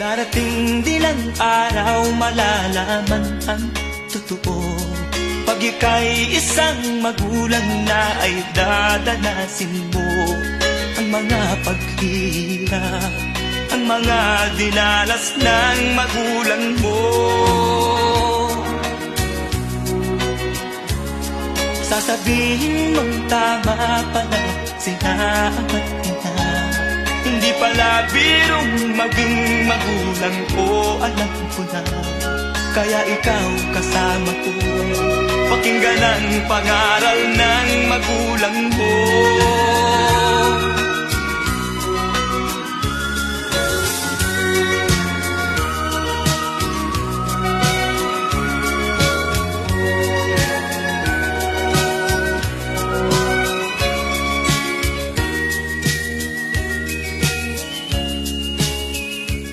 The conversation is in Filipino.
Darating din ang araw, malalaman ang totoo. Pag ika'y isang magulang na, ay dadanasin mo ang mga paghihirap, ang mga dinalas ng magulang mo. Sasabihin mong tama pala sila at ina, hindi pala birong maging magulang ko, alam ko na. Kaya ikaw kasama ko, pakinggan ang pangaral ng magulang mo.